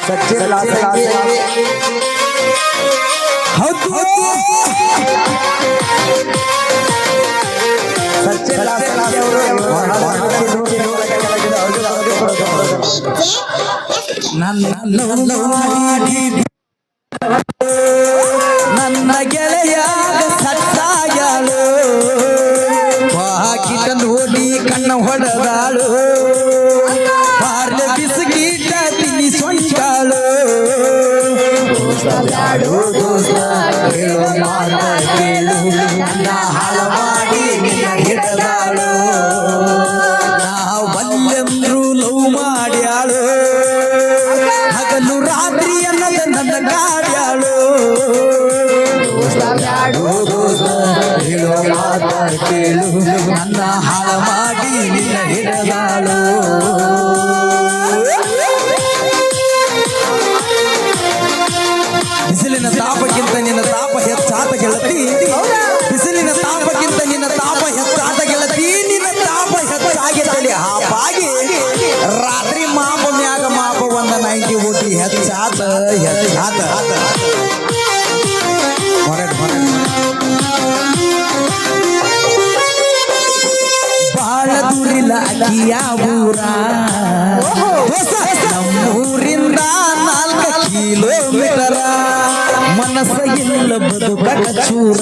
ಸಚಿನ್ ಹೌದು ನನ್ನ ಗೆಳೆಯಾಗ ಸತ್ತಾಗಳು ಹಾಕಿಟ ನೋಡಿ ಕಣ್ಣ ಹೊಡೆದಾಳು ಪಾರ್ಲೆ ಬಿಸ್ಕೀಟ ತಿನ್ನಿಸೊಂಡಾಳು ಹಾಳ ಮಾಡಿ ಹಿಡದಾಳು ನಾವು ಬಲ್ಲೆಂದ್ರು ಲವ್ ಮಾಡ್ಯಾಳು ಹಗಲು ರಾತ್ರಿ ಅನ್ನದ ನನ್ನ ಗಾಡ್ಯಾಳು ಕೇಳು ನನ್ನ ಹಾಳ ಮಾಡಿ ನಿನ್ನ ಹಿಡದಾಳು ಬಿಸಿಲಿನ ತಾಪಕ್ಕಿಂತ ನಿನ್ನ ತಾಪ ಹೆಚ್ಚಾತ ಗೆಳತಿ ಬಿಸಿಲಿನ ತಾಪಕ್ಕಿಂತ ನಿನ್ನ ತಾಪ ಹೆಚ್ಚಾತ ಗೆಳತಿ ನಿನ್ನ ತಾಪ ಹೆಚ್ಚಾಗಿತ್ತಲಿ ಹಾಪಾಗಿ ರಾತ್ರಿ ಮಾಪ ಮ್ಯಾಗ ಮಾಪ ಒಂದ 90 ಓಟಿ ಹೆಚ್ಚಾತ ಹೆಚ್ಚಾತ ಬಾಳ ದೂರಿಲ್ಲ ಅಕ್ಕಿಯ ಊರ ನಮ್ಮೂರಿಂದ 4 ಕಿಲೋಮೀಟರ ಮನಸ್ಸ ಇಲ್ಲ ಬದುಕಕ ಚೂರ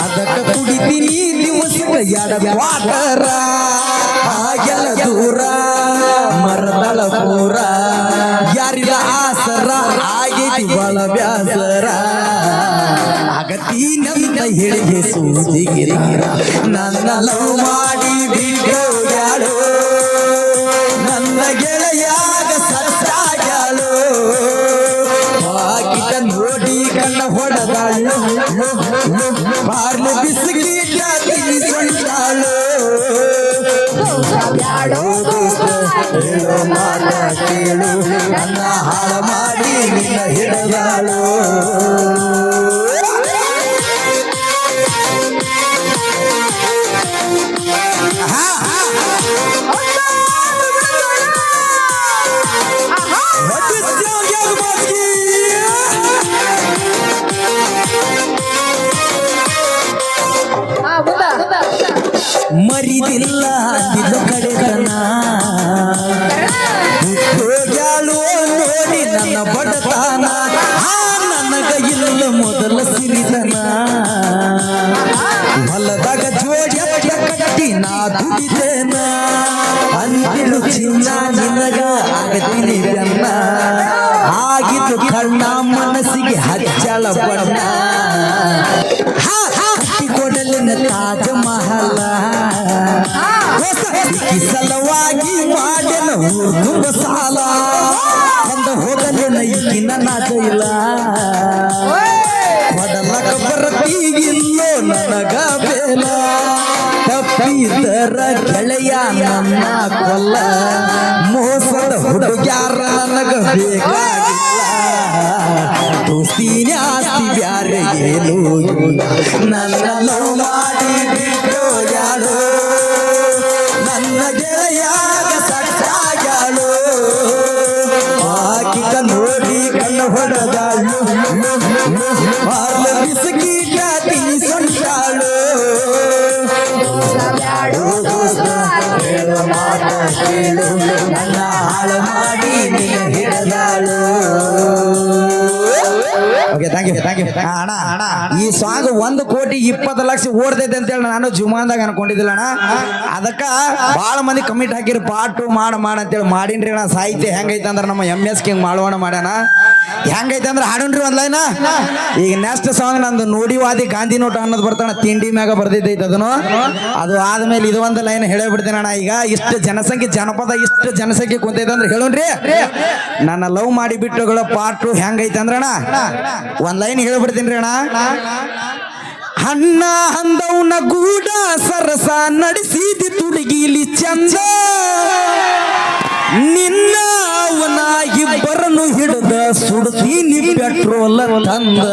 ಅದಕ್ಕ ಕುಡಿತೀನಿ ದಿವಸ ಎಡ ವಾಟರ ಹಾಗೆಲ್ಲ ದೂರ ಮರದಳ ಪೂರ ಯಾರಿಲ್ಲ ಆಸರ ಆಗೈತಿ ಬಳ ಬ್ಯಾಸರ ಆಗತೀನಂತ ಹೇಳಿಗೆ ಸೂಜಿಗಿರ ನನ್ನ ಲವ್ ಮಾಡಿ ಬಿಡೋಗ್ಯಾಳು ನನ್ನ ಗೆಳೆಯಾಗ ಸತ್ತಾಗ್ಯಾಳು ಹಾಕಿಟ ನೋಡಿ ಕಣ್ಣ ಹೊಡೆದಾಳು ಪಾರ್ಲೆ ಬಿಸ್ಕೀಟ ತಿನ್ನಿಸೊಂಡಾಳು ಕೇಳು ನನ್ನ ಹಾಳ ಮಾಡಿ ನಿನ್ನ ಹಿಡದಾಳು ಮರಿದಿಲ್ಲ ಅಂದಿದ್ದು ಕಡೆತನ ಹೋಗ್ಯಾಳು ನೋಡಿ ನನ್ನ ಬಡತನ ನನಗ ಇಲ್ಲ ಮೊದಲ ಸಿರಿತನ ಹೊಲದಾಗ ಜೋಡಿ ಕಟ್ಟಿ ನಾ ದುಡಿದೇನ ಅಂದಿಳು ಚಿನ್ನ ನಿನಗ ಆಗತೀನಿ ಬೆನ್ನ ಆಗಿದ್ದು ಕಣ್ಣ ಮನಸ್ಸಿಗೆ ಹಚ್ಚಳ ಬಣ್ಣ ಕೊಡಲಿನ ತಾಜ ಮಹಲ ಸಲವಾಗಿ ಮಾಡನ ತುಂಬ ಸಾಲ ಅಂದ ಹೋಗಲಿನ ಈಗಿನ ನಾಚ ಇಲ್ಲ ಕೊಡಲಕ ಬರತೀಗಿಲ್ಲೋ ನನಗ ಬೇಲ ತಪ್ಪಿದರ ಗೆಳೆಯ ನನ್ನ ಕೊಲ್ಲ ಮೋಸದ ಹುಡುಗ್ಯಾರ ನನಗ ಬೇಕಾಗಿಲ್ಲ ದೋಸ್ತಿನೇ ಆಸ್ತಿ ಬ್ಯಾರೆ ಏನು ನನ್ನ ಲವ್ ಮಾಡಿ ಬಿಡೋಗ್ಯಾಳು ನನ್ನ ಗೆಳೆಯಾಗ ಸತ್ತಾಗ್ಯಾಳು ಹಾಕಿಕ ನೋಡಿ ಕಣ್ಣ ಹೊಡೆದಾಳು ಪಾರ್ಲೆ ಬಿಸ್ಕೀಟ ತಿನ್ನಿಸೊಂಡಾಳು ಕೇಳು ನನ್ನ ಹಾಳ ಮಾಡಿ ನಿನ್ನ ಹಿಡದಾಳು ಅಣ್ಣ ಈ ಸಾಂಗ್ 1 ಕೋಟಿ 20 ಲಕ್ಷ ಓಡ್ತೈತೆ ಅಂತ ಹೇಳಿ ನಾನು ಜುಮಾನ್ದಾಗ ಅನ್ಕೊಂಡಿದ್ದಿಲ್ಲ ಅಣ್ಣ ಅದಕ್ಕ ಬಾಳ ಮಂದಿ ಕಮಿಟ್ ಹಾಕಿರಿ ಪಾರ್ಟ್ 2 ಮಾಡ ಅಂತೇಳಿ ಮಾಡೀನ್ರಿ ಅಣ್ಣ ಸಾಹಿತ್ಯ ಹೆಂಗೈತೆ ಅಂದ್ರೆ ನಮ್ಮ MS ಕಿಂಗ್ ಮಾಡೋಣ ಮಾಡ್ಯಾನ ಹೆಂಗೈತೆ ಅಂದ್ರೆ ಹಾಡೋಣ್ರಿ ಒಂದ್ ಲೈನ್ ಈಗ ನೆಕ್ಸ್ಟ್ ಸಾಂಗ್ ನಂದು ನೋಡಿವಾದಿ ಗಾಂಧಿ ನೋಟ ಅನ್ನೋದು ಬರ್ತಾನ ತಿಂಡಿ ಮ್ಯಾಗ ಬರ್ದೈತೈತೆ ಅದನ್ನು ಅದು ಆದ್ಮೇಲೆ ಇದು ಒಂದು ಲೈನ್ ಹೇಳಬಿಡ್ತೀನಿ ಅಣ್ಣ ಈಗ ಇಷ್ಟು ಜನಸಂಖ್ಯೆ ಜನಪದ ಇಷ್ಟು ಜನಸಂಖ್ಯೆ ಕುಂತೈತೆ ಅಂದ್ರೆ ಹೇಳೋಣ್ರಿ ನನ್ನ ಲವ್ ಮಾಡಿ ಬಿಟ್ಟುಗಳ ಪಾರ್ಟ್ 2 ಹೆಂಗೈತೆ ಅಂದ್ರೆ ಅಣ್ಣ ಒಂದ್ ಲೈನ್ ಹೇಳ್ಬಿಡ್ತೀನಿ ಅಣ್ಣ ಅಣ್ಣ ಅಂದವನ ಗೂಡ ಸರಸ ನಡೆಸಿದಿ ತುಡುಗಿಲಿ ಚಂದ ನಿನ್ನ ಅವನ ಇಬ್ಬರನ್ನು ಹಿಡಿದ ಸುಡ್ತೀನಿ ಪೆಟ್ರೋಲ್ ತಂದ